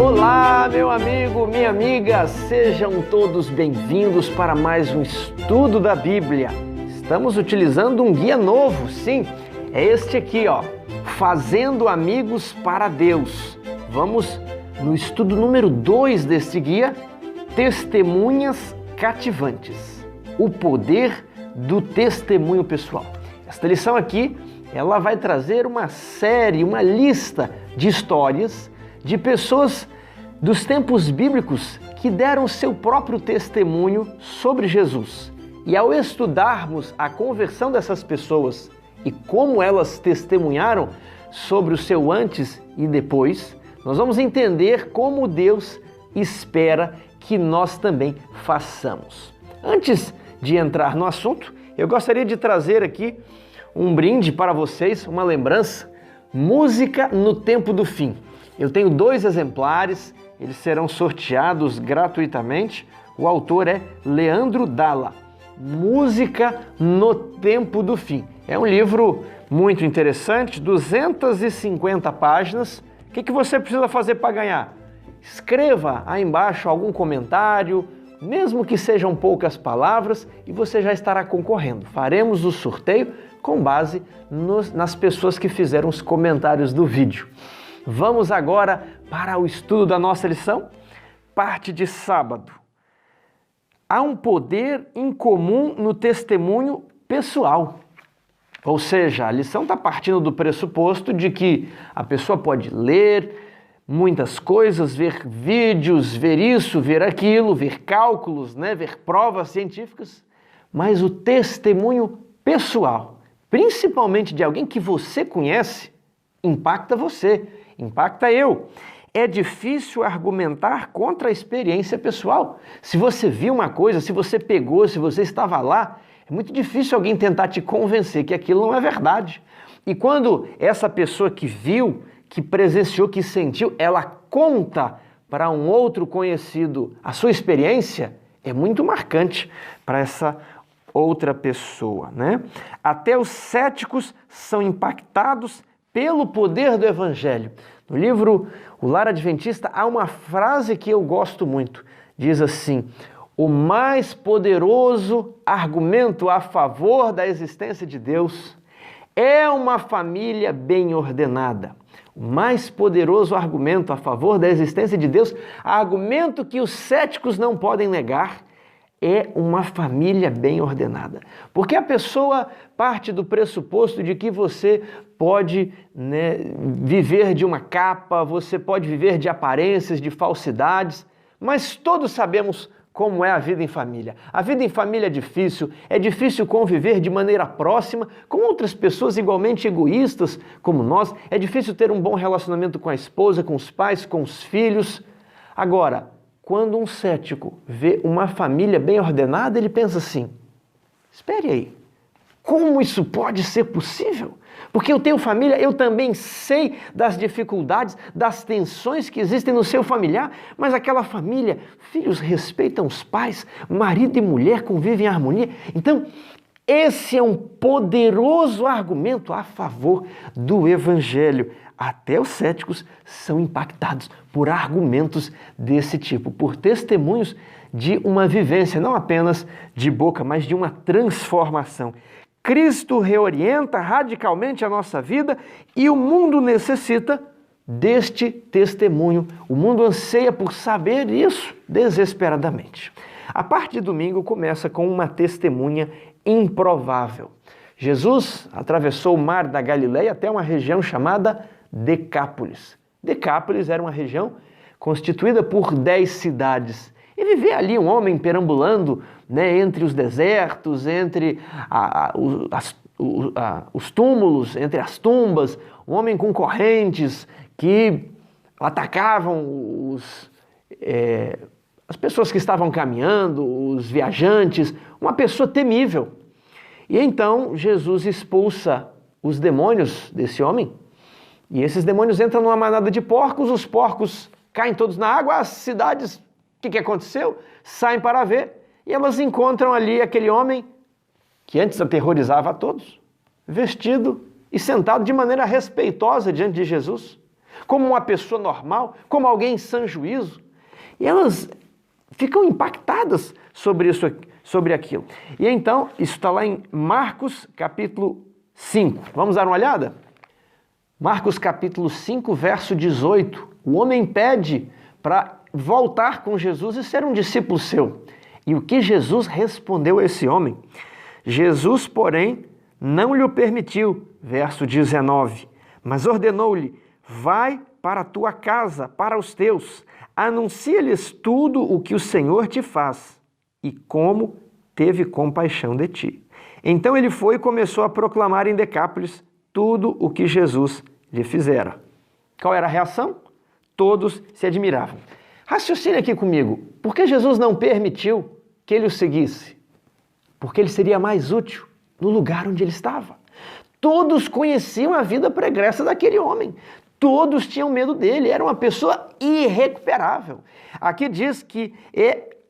Olá, meu amigo, minha amiga, sejam todos bem-vindos para mais um estudo da Bíblia. Estamos utilizando um guia novo, sim, é este aqui, ó, Fazendo Amigos para Deus. Vamos no estudo número 2 deste guia, Testemunhas Cativantes, o poder do testemunho pessoal. Esta lição aqui, ela vai trazer uma série, uma lista de histórias de pessoas dos tempos bíblicos que deram seu próprio testemunho sobre Jesus. E ao estudarmos a conversão dessas pessoas e como elas testemunharam sobre o seu antes e depois, nós vamos entender como Deus espera que nós também façamos. Antes de entrar no assunto, eu gostaria de trazer aqui um brinde para vocês, uma lembrança, Música no Tempo do Fim. Eu tenho 2 exemplares, eles serão sorteados gratuitamente. O autor é Leandro Dalla, Música no Tempo do Fim. É um livro muito interessante, 250 páginas. O que você precisa fazer para ganhar? Escreva aí embaixo algum comentário, mesmo que sejam poucas palavras, e você já estará concorrendo. Faremos o sorteio com base nas pessoas que fizeram os comentários do vídeo. Vamos agora para o estudo da nossa lição, parte de sábado. Há um poder incomum no testemunho pessoal. Ou seja, a lição está partindo do pressuposto de que a pessoa pode ler muitas coisas, ver vídeos, ver isso, ver aquilo, ver cálculos, ver provas científicas, mas o testemunho pessoal, principalmente de alguém que você conhece, impacta você, impacta eu. É difícil argumentar contra a experiência pessoal. Se você viu uma coisa, se você pegou, se você estava lá, é muito difícil alguém tentar te convencer que aquilo não é verdade. E quando essa pessoa que viu, que presenciou, que sentiu, ela conta para um outro conhecido a sua experiência, é muito marcante para essa outra pessoa, Até os céticos são impactados pelo poder do Evangelho. No livro O Lar Adventista há uma frase que eu gosto muito. Diz assim: o mais poderoso argumento a favor da existência de Deus é uma família bem ordenada. O mais poderoso argumento a favor da existência de Deus, argumento que os céticos não podem negar, é uma família bem ordenada. Porque a pessoa parte do pressuposto de que você pode viver de uma capa, você pode viver de aparências, de falsidades, mas todos sabemos como é a vida em família. A vida em família é difícil conviver de maneira próxima com outras pessoas igualmente egoístas como nós, é difícil ter um bom relacionamento com a esposa, com os pais, com os filhos. Agora, quando um cético vê uma família bem ordenada, ele pensa assim: espere aí, como isso pode ser possível? Porque eu tenho família, eu também sei das dificuldades, das tensões que existem no seu familiar, mas aquela família, filhos respeitam os pais, marido e mulher convivem em harmonia. Então, esse é um poderoso argumento a favor do Evangelho. Até os céticos são impactados por argumentos desse tipo, por testemunhos de uma vivência, não apenas de boca, mas de uma transformação. Cristo reorienta radicalmente a nossa vida e o mundo necessita deste testemunho. O mundo anseia por saber isso desesperadamente. A parte de domingo começa com uma testemunha improvável. Jesus atravessou o mar da Galileia até uma região chamada Decápolis. Decápolis era uma região constituída por 10 cidades. E vivia ali um homem perambulando entre os desertos, entre os túmulos, entre as tumbas, um homem com correntes que atacavam as pessoas que estavam caminhando, os viajantes, uma pessoa temível. E então Jesus expulsa os demônios desse homem, e esses demônios entram numa manada de porcos, os porcos caem todos na água, as cidades, o que aconteceu? Saem para ver, e elas encontram ali aquele homem que antes aterrorizava a todos, vestido e sentado de maneira respeitosa diante de Jesus. como uma pessoa normal, como alguém em sã juízo. E elas ficam impactadas sobre aquilo. E então, isso está lá em Marcos capítulo 5. Vamos dar uma olhada? Marcos capítulo 5, verso 18. O homem pede para voltar com Jesus e ser um discípulo seu. E o que Jesus respondeu a esse homem? Jesus, porém, não lhe o permitiu. Verso 19. Mas ordenou-lhe: vai para a tua casa, para os teus, anuncia-lhes tudo o que o Senhor te faz e como teve compaixão de ti. Então ele foi e começou a proclamar em Decápolis tudo o que Jesus lhe fizera. Qual era a reação? Todos se admiravam. Raciocine aqui comigo. Por que Jesus não permitiu que ele o seguisse? Porque ele seria mais útil no lugar onde ele estava. Todos conheciam a vida pregressa daquele homem. Todos tinham medo dele. Era uma pessoa irrecuperável. Aqui diz que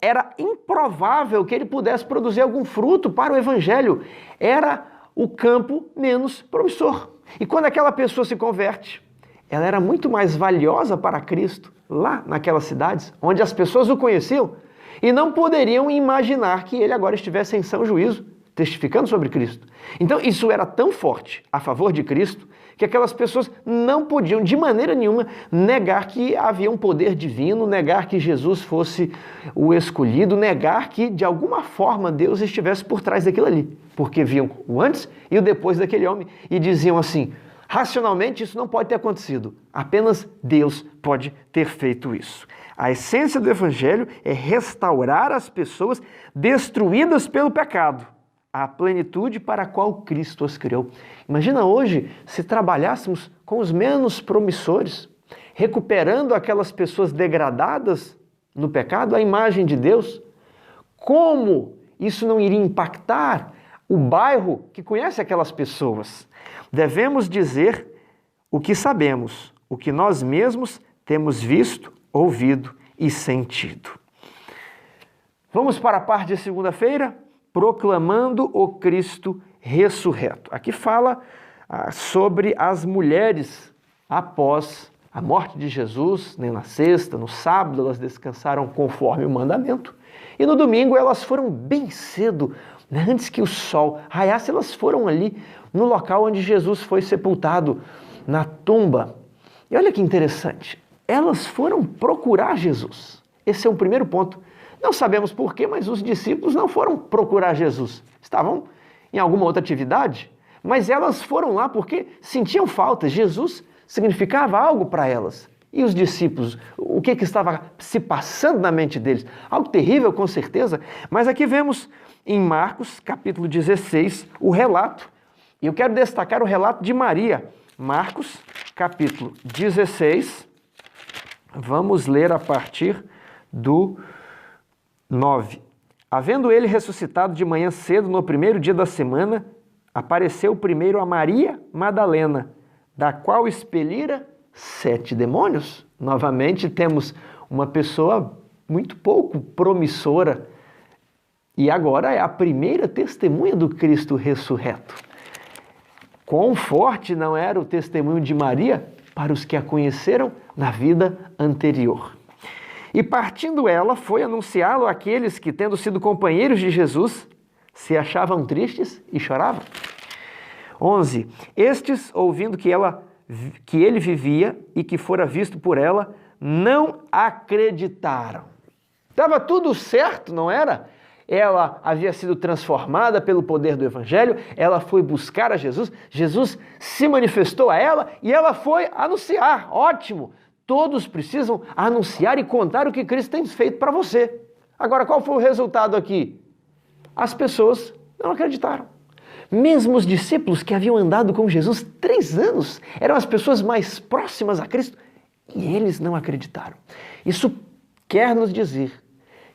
era improvável que ele pudesse produzir algum fruto para o evangelho. Era o campo menos promissor. E quando aquela pessoa se converte, ela era muito mais valiosa para Cristo lá naquelas cidades, onde as pessoas o conheciam e não poderiam imaginar que ele agora estivesse em são juízo, testificando sobre Cristo. Então isso era tão forte a favor de Cristo que aquelas pessoas não podiam de maneira nenhuma negar que havia um poder divino, negar que Jesus fosse o escolhido, negar que de alguma forma Deus estivesse por trás daquilo ali, porque viam o antes e o depois daquele homem e diziam assim: racionalmente isso não pode ter acontecido, apenas Deus pode ter feito isso. A essência do evangelho é restaurar as pessoas destruídas pelo pecado à plenitude para a qual Cristo as criou. Imagina hoje se trabalhássemos com os menos promissores, recuperando aquelas pessoas degradadas no pecado, a imagem de Deus. Como isso não iria impactar o bairro que conhece aquelas pessoas? Devemos dizer o que sabemos, o que nós mesmos temos visto, ouvido e sentido. Vamos para a parte de segunda-feira? Proclamando o Cristo ressurreto. Aqui fala sobre as mulheres após a morte de Jesus, né, na sexta, no sábado elas descansaram conforme o mandamento e no domingo elas foram bem cedo, né, antes que o sol raiasse, elas foram ali no local onde Jesus foi sepultado, na tumba. E olha que interessante, elas foram procurar Jesus. Esse é o primeiro ponto. Não sabemos porquê, mas os discípulos não foram procurar Jesus. Estavam em alguma outra atividade, mas elas foram lá porque sentiam falta. Jesus significava algo para elas. E os discípulos, o que estava se passando na mente deles? Algo terrível, com certeza. Mas aqui vemos em Marcos, capítulo 16, o relato. E eu quero destacar o relato de Maria. Marcos, capítulo 16. Vamos ler a partir do 9. Havendo ele ressuscitado de manhã cedo, no primeiro dia da semana, apareceu primeiro a Maria Madalena, da qual expelira 7 demônios. Novamente temos uma pessoa muito pouco promissora e agora é a primeira testemunha do Cristo ressurreto. Quão forte não era o testemunho de Maria para os que a conheceram na vida anterior. E partindo ela, foi anunciá-lo àqueles que, tendo sido companheiros de Jesus, se achavam tristes e choravam. 11. Estes, ouvindo que ele vivia e que fora visto por ela, não acreditaram. Estava tudo certo, não era? Ela havia sido transformada pelo poder do Evangelho, ela foi buscar a Jesus, Jesus se manifestou a ela e ela foi anunciar. Ótimo! Todos precisam anunciar e contar o que Cristo tem feito para você. Agora, qual foi o resultado aqui? As pessoas não acreditaram. Mesmo os discípulos que haviam andado com Jesus 3 anos, eram as pessoas mais próximas a Cristo, e eles não acreditaram. Isso quer nos dizer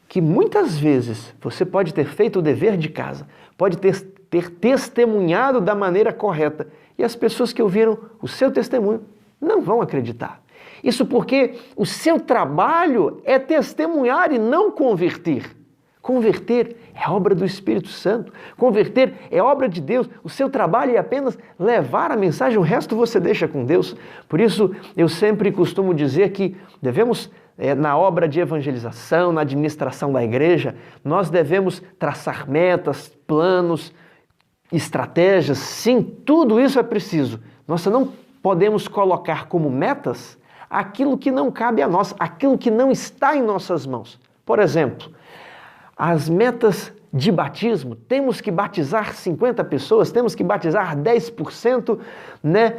que muitas vezes você pode ter feito o dever de casa, pode ter testemunhado da maneira correta, e as pessoas que ouviram o seu testemunho não vão acreditar. Isso porque o seu trabalho é testemunhar e não converter. Converter é obra do Espírito Santo. Converter é obra de Deus. O seu trabalho é apenas levar a mensagem, o resto você deixa com Deus. Por isso, eu sempre costumo dizer que devemos, na obra de evangelização, na administração da igreja, nós devemos traçar metas, planos, estratégias. Sim, tudo isso é preciso. Nós não podemos colocar como metas aquilo que não cabe a nós, aquilo que não está em nossas mãos. Por exemplo, as metas de batismo, temos que batizar 50 pessoas, temos que batizar 10%, né?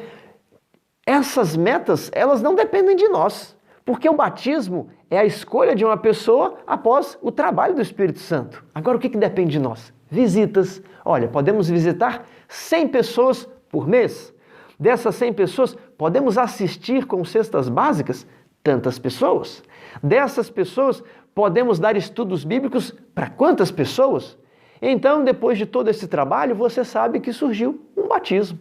Essas metas, elas não dependem de nós, porque o batismo é a escolha de uma pessoa após o trabalho do Espírito Santo. Agora, o que depende de nós? Visitas. Olha, podemos visitar 100 pessoas por mês. Dessas 100 pessoas, podemos assistir com cestas básicas tantas pessoas. Dessas pessoas, podemos dar estudos bíblicos para quantas pessoas? Então, depois de todo esse trabalho, você sabe que surgiu um batismo.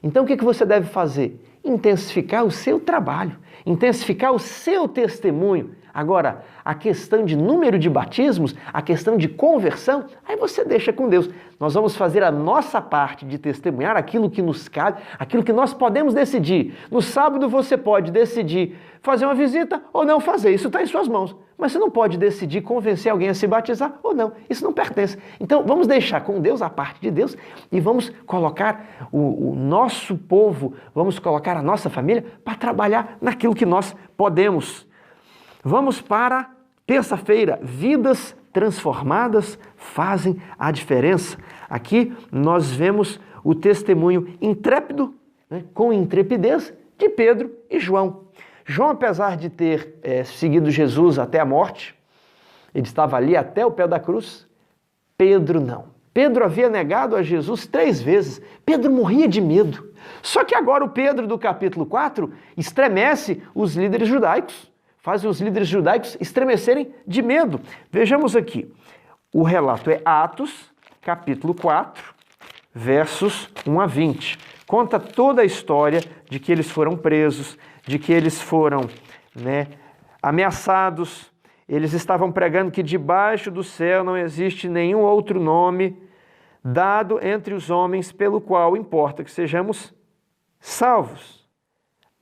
Então, o que você deve fazer? Intensificar o seu trabalho, intensificar o seu testemunho. Agora, a questão de número de batismos, a questão de conversão, aí você deixa com Deus. Nós vamos fazer a nossa parte de testemunhar aquilo que nos cabe, aquilo que nós podemos decidir. No sábado você pode decidir fazer uma visita ou não fazer, isso está em suas mãos. Mas você não pode decidir convencer alguém a se batizar ou não, isso não pertence. Então vamos deixar com Deus a parte de Deus e vamos colocar o nosso povo, vamos colocar a nossa família para trabalhar naquilo que nós podemos. Vamos para terça-feira, vidas transformadas fazem a diferença. Aqui nós vemos o testemunho intrépido, né, com intrepidez, de Pedro e João. João, apesar de ter seguido Jesus até a morte, ele estava ali até o pé da cruz. Pedro não. Pedro havia negado a Jesus 3 vezes. Pedro morria de medo. Só que agora o Pedro do capítulo 4 estremece os líderes judaicos, faz os líderes judaicos estremecerem de medo. Vejamos aqui. O relato é Atos, capítulo 4, versos 1 a 20. Conta toda a história de que eles foram presos, de que eles foram, ameaçados. Eles estavam pregando que debaixo do céu não existe nenhum outro nome dado entre os homens pelo qual importa que sejamos salvos.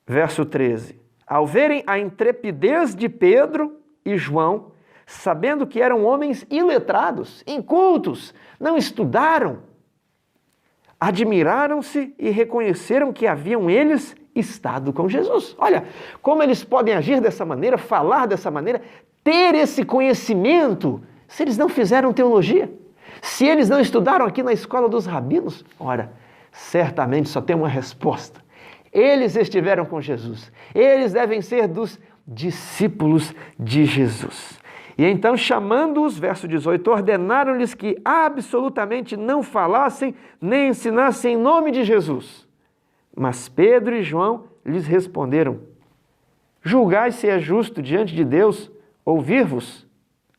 Verso 13. Ao verem a intrepidez de Pedro e João, sabendo que eram homens iletrados, incultos, não estudaram, admiraram-se e reconheceram que haviam eles estado com Jesus. Olha, como eles podem agir dessa maneira, falar dessa maneira, ter esse conhecimento, se eles não fizeram teologia, se eles não estudaram aqui na escola dos rabinos. Ora, certamente só tem uma resposta. Eles estiveram com Jesus. Eles devem ser dos discípulos de Jesus. E então, chamando-os, verso 18, ordenaram-lhes que absolutamente não falassem nem ensinassem em nome de Jesus. Mas Pedro e João lhes responderam: julgai se é justo diante de Deus ouvir-vos,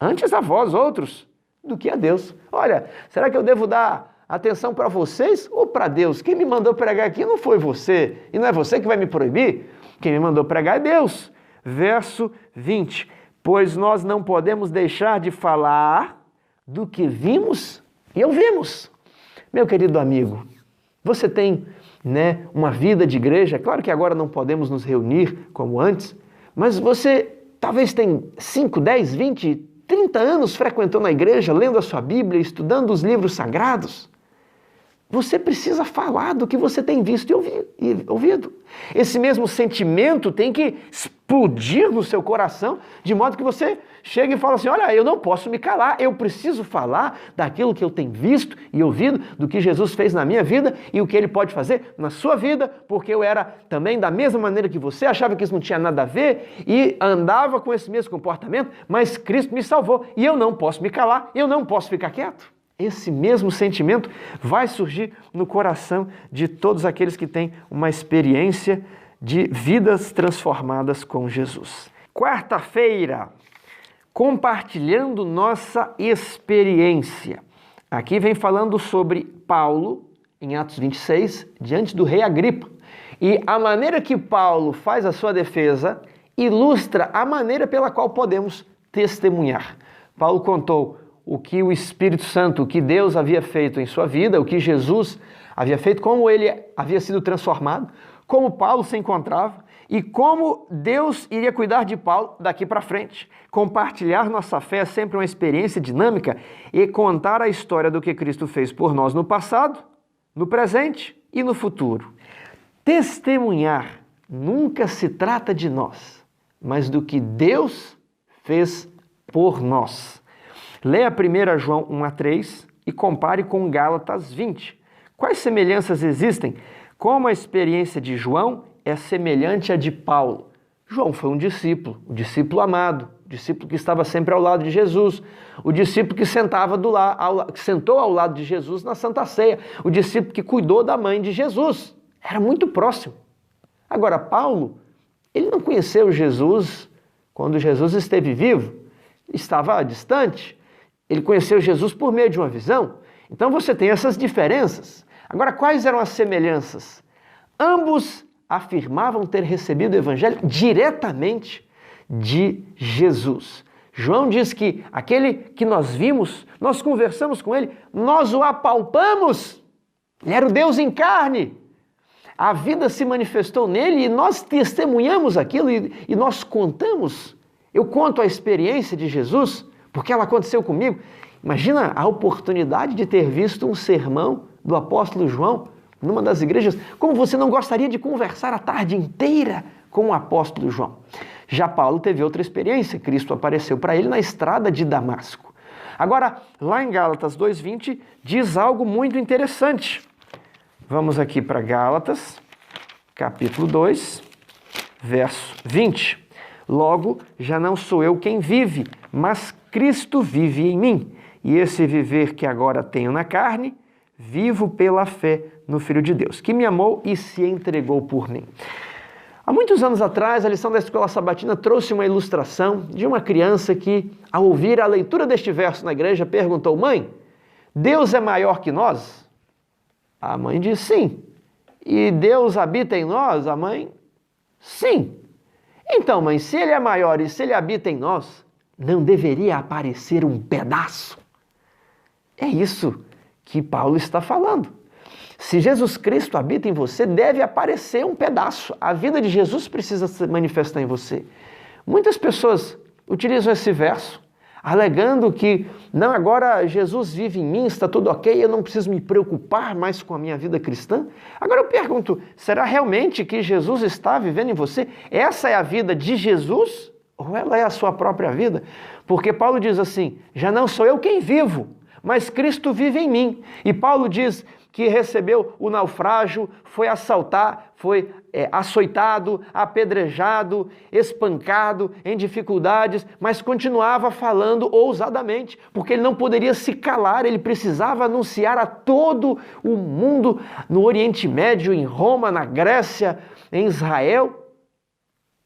antes a vós outros, do que a Deus. Olha, será que eu devo dar atenção para vocês ou para Deus? Quem me mandou pregar aqui não foi você, e não é você que vai me proibir. Quem me mandou pregar é Deus. Verso 20, pois nós não podemos deixar de falar do que vimos e ouvimos. Meu querido amigo, você tem uma vida de igreja. Claro que agora não podemos nos reunir como antes, mas você talvez tem 5, 10, 20, 30 anos frequentando a igreja, lendo a sua Bíblia, estudando os livros sagrados. Você precisa falar do que você tem visto e ouvido. Esse mesmo sentimento tem que explodir no seu coração, de modo que você chega e fala assim: olha, eu não posso me calar, eu preciso falar daquilo que eu tenho visto e ouvido, do que Jesus fez na minha vida e o que Ele pode fazer na sua vida, porque eu era também da mesma maneira que você, achava que isso não tinha nada a ver e andava com esse mesmo comportamento, mas Cristo me salvou e eu não posso me calar, eu não posso ficar quieto. Esse mesmo sentimento vai surgir no coração de todos aqueles que têm uma experiência de vidas transformadas com Jesus. Quarta-feira, compartilhando nossa experiência. Aqui vem falando sobre Paulo, em Atos 26, diante do rei Agripa. E a maneira que Paulo faz a sua defesa ilustra a maneira pela qual podemos testemunhar. Paulo contou o que o Espírito Santo, o que Deus havia feito em sua vida, o que Jesus havia feito, como ele havia sido transformado, como Paulo se encontrava e como Deus iria cuidar de Paulo daqui para frente. Compartilhar nossa fé é sempre uma experiência dinâmica e contar a história do que Cristo fez por nós no passado, no presente e no futuro. Testemunhar nunca se trata de nós, mas do que Deus fez por nós. Leia 1 João 1-3 e compare com Gálatas 20. Quais semelhanças existem? Como a experiência de João é semelhante à de Paulo. João foi um discípulo, o discípulo amado, o discípulo que estava sempre ao lado de Jesus, o discípulo que sentou ao lado de Jesus na Santa Ceia, o discípulo que cuidou da mãe de Jesus. Era muito próximo. Agora, Paulo, ele não conheceu Jesus quando Jesus esteve vivo, estava distante. Ele conheceu Jesus por meio de uma visão. Então você tem essas diferenças. Agora, quais eram as semelhanças? Ambos afirmavam ter recebido o evangelho diretamente de Jesus. João diz que aquele que nós vimos, nós conversamos com ele, nós o apalpamos. Ele era o Deus em carne. A vida se manifestou nele e nós testemunhamos aquilo e nós contamos. Eu conto a experiência de Jesus, porque ela aconteceu comigo. Imagina a oportunidade de ter visto um sermão do apóstolo João numa das igrejas. Como você não gostaria de conversar a tarde inteira com o apóstolo João? Já Paulo teve outra experiência. Cristo apareceu para ele na estrada de Damasco. Agora, lá em Gálatas 2:20, diz algo muito interessante. Vamos aqui para Gálatas, capítulo 2, verso 20. Logo, já não sou eu quem vive, mas Cristo vive em mim. E esse viver que agora tenho na carne, vivo pela fé no Filho de Deus, que me amou e se entregou por mim. Há muitos anos atrás, a lição da Escola Sabatina trouxe uma ilustração de uma criança que, ao ouvir a leitura deste verso na igreja, perguntou: mãe, Deus é maior que nós? A mãe disse sim. E Deus habita em nós? A mãe, sim. Então, mãe, se ele é maior e se ele habita em nós, não deveria aparecer um pedaço? É isso que Paulo está falando. Se Jesus Cristo habita em você, deve aparecer um pedaço. A vida de Jesus precisa se manifestar em você. Muitas pessoas utilizam esse verso, alegando que, não, agora Jesus vive em mim, está tudo ok, eu não preciso me preocupar mais com a minha vida cristã. Agora eu pergunto, será realmente que Jesus está vivendo em você? Essa é a vida de Jesus ou ela é a sua própria vida? Porque Paulo diz assim, já não sou eu quem vivo, mas Cristo vive em mim. E Paulo diz que recebeu o naufrágio, foi assaltar, foi açoitado, apedrejado, espancado, em dificuldades, mas continuava falando ousadamente, porque ele não poderia se calar, ele precisava anunciar a todo o mundo, no Oriente Médio, em Roma, na Grécia, em Israel,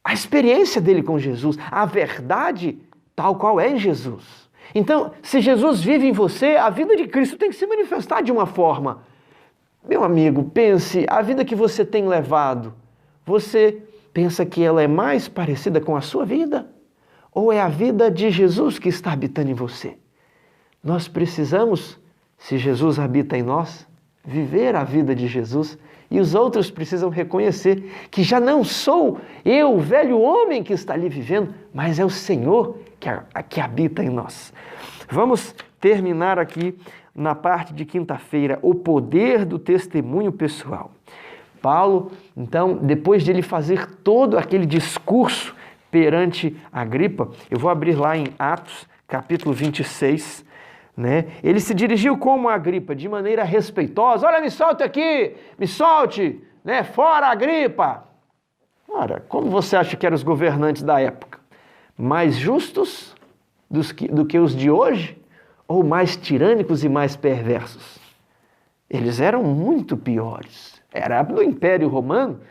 a experiência dele com Jesus, a verdade tal qual é em Jesus. Então, se Jesus vive em você, a vida de Cristo tem que se manifestar de uma forma. Meu amigo, pense, a vida que você tem levado, você pensa que ela é mais parecida com a sua vida? Ou é a vida de Jesus que está habitando em você? Nós precisamos, se Jesus habita em nós, viver a vida de Jesus, e os outros precisam reconhecer que já não sou eu, o velho homem que está ali vivendo, mas é o Senhor que habita em nós. Vamos terminar aqui na parte de quinta-feira, o poder do testemunho pessoal. Paulo, então, depois de ele fazer todo aquele discurso perante Agripa, eu vou abrir lá em Atos, capítulo 26, né? Ele se dirigiu como a Agripa, de maneira respeitosa. Olha, me solte aqui, me solte, né? Fora Agripa. Ora, como você acha que eram os governantes da época? Mais justos do que os de hoje? Ou mais tirânicos e mais perversos? Eles eram muito piores. Era do Império Romano,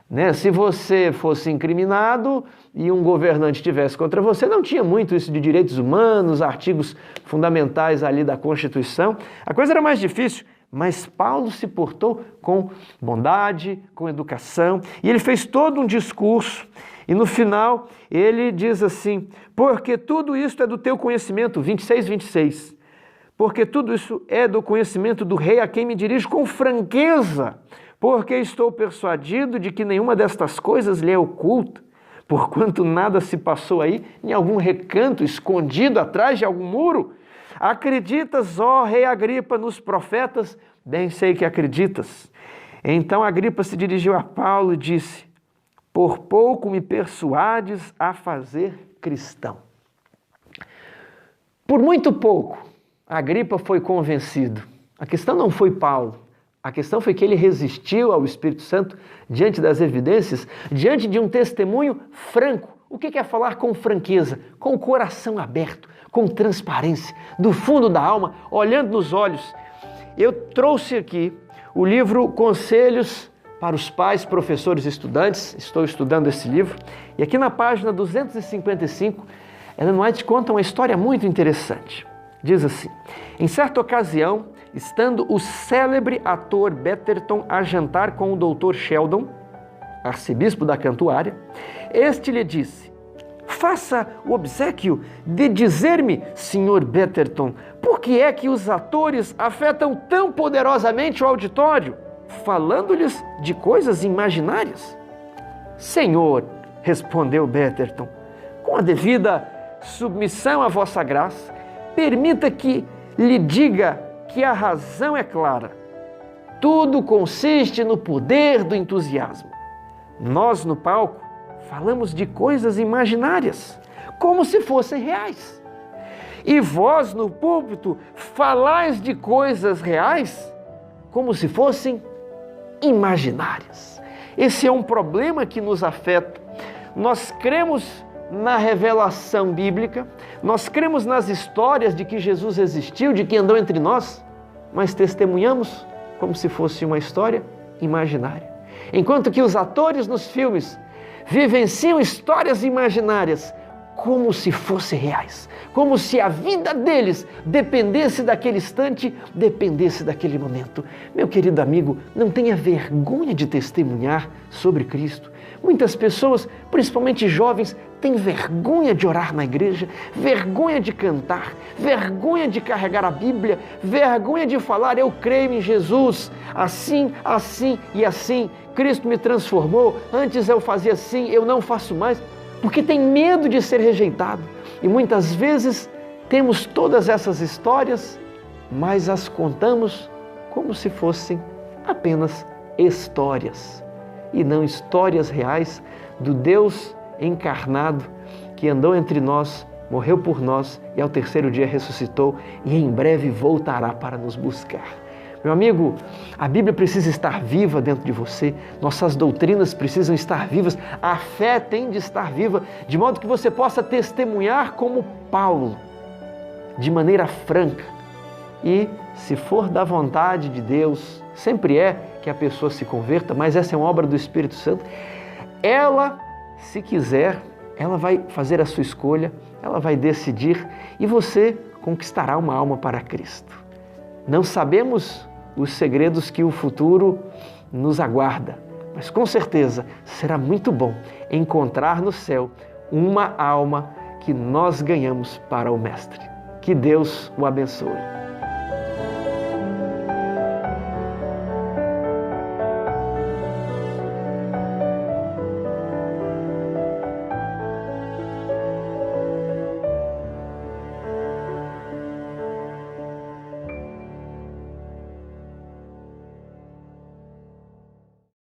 né? Se você fosse incriminado e um governante estivesse contra você, não tinha muito isso de direitos humanos, artigos fundamentais ali da Constituição. A coisa era mais difícil. Mas Paulo se portou com bondade, com educação, e ele fez todo um discurso. E no final ele diz assim: porque tudo isso é do teu conhecimento, 26. Porque tudo isso é do conhecimento do rei a quem me dirijo com franqueza, porque estou persuadido de que nenhuma destas coisas lhe é oculta, porquanto nada se passou aí em algum recanto escondido atrás de algum muro. Acreditas, ó rei Agripa, nos profetas? Bem sei que acreditas. Então Agripa se dirigiu a Paulo e disse: por pouco me persuades a fazer cristão. Por muito pouco, Agripa foi convencido. A questão não foi Paulo. A questão foi que ele resistiu ao Espírito Santo diante das evidências, diante de um testemunho franco. O que é falar com franqueza? Com o coração aberto, com transparência, do fundo da alma, olhando nos olhos. Eu trouxe aqui o livro Conselhos para os Pais, Professores e Estudantes. Estou estudando esse livro. E aqui na página 255, Ellen White conta uma história muito interessante. Diz assim: em certa ocasião, estando o célebre ator Betterton a jantar com o Dr. Sheldon, arcebispo da Cantuária, este lhe disse: faça o obséquio de dizer-me, Sr. Betterton, por que é que os atores afetam tão poderosamente o auditório, falando-lhes de coisas imaginárias? Senhor, respondeu Betterton, com a devida submissão à vossa graça, permita que lhe diga que a razão é clara. Tudo consiste no poder do entusiasmo. Nós, no palco, falamos de coisas imaginárias, como se fossem reais. E vós, no púlpito, falais de coisas reais, como se fossem imaginárias. Esse é um problema que nos afeta. Nós cremos na revelação bíblica, nós cremos nas histórias de que Jesus existiu, de que andou entre nós, mas testemunhamos como se fosse uma história imaginária. Enquanto que os atores nos filmes vivenciam histórias imaginárias como se fossem reais, como se a vida deles dependesse daquele instante, dependesse daquele momento. Meu querido amigo, não tenha vergonha de testemunhar sobre Cristo. Muitas pessoas, principalmente jovens, têm vergonha de orar na igreja, vergonha de cantar, vergonha de carregar a Bíblia, vergonha de falar: eu creio em Jesus, assim, assim e assim. Cristo me transformou, antes eu fazia assim, eu não faço mais, porque tem medo de ser rejeitado. E muitas vezes temos todas essas histórias, mas as contamos como se fossem apenas histórias, e não histórias reais do Deus encarnado que andou entre nós, morreu por nós e ao terceiro dia ressuscitou e em breve voltará para nos buscar. Meu amigo, a Bíblia precisa estar viva dentro de você, nossas doutrinas precisam estar vivas, a fé tem de estar viva, de modo que você possa testemunhar como Paulo, de maneira franca. E, se for da vontade de Deus, sempre é que a pessoa se converta, mas essa é uma obra do Espírito Santo, ela, se quiser, ela vai fazer a sua escolha, ela vai decidir e você conquistará uma alma para Cristo. Não sabemos os segredos que o futuro nos aguarda, mas com certeza será muito bom encontrar no céu uma alma que nós ganhamos para o Mestre. Que Deus o abençoe.